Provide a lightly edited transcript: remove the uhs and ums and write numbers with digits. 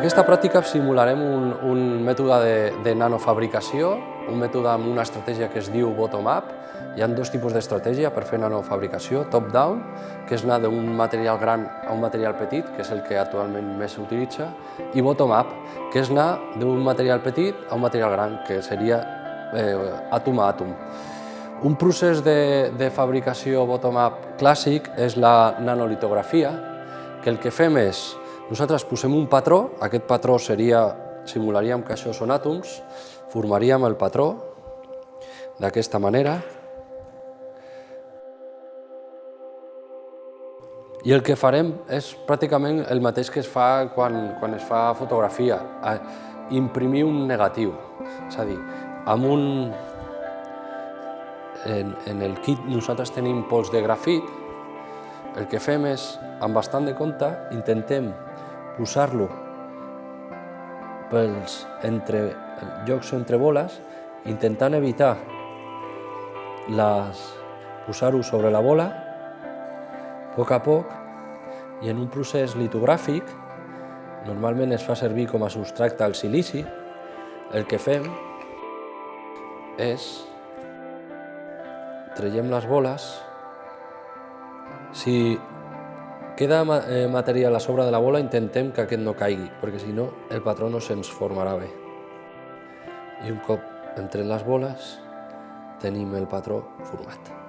aquesta pràctica simularem un mètode de nanofabricació, un mètode amb una estratègia que es diu bottom-up. Hi ha dos tipus d'estratègia per fer nanofabricació, top-down, que és anar d'un material gran a un material petit, que és el que actualment més s'utilitza, i bottom-up, que és anar d'un material petit a un material gran, que seria àtom a àtom. Un procés de fabricació bottom-up clàssic és la nanolitografia, que el que fem és, nosaltres posem un patró, aquest patró simularíem que això són àtoms, formaríem el patró d'aquesta manera, i el que farem és pràcticament el mateix que es fa quan es fa fotografia, imprimir un negatiu, és a dir, en el kit nosaltres tenim pols de grafit. El que fem és, amb bastant de compte, intentem posar-lo pels llocs entre boles, intentant evitar posar-ho sobre la bola, a poc, i en un procés litogràfic, normalment es fa servir com a substracte el silici, el que fem és traiem les boles. Si queda material a sobre de la bola, intentem que aquest no caigui, perquè si no el patró no se'ns formarà bé. I un cop entren les boles, tenim el patró format.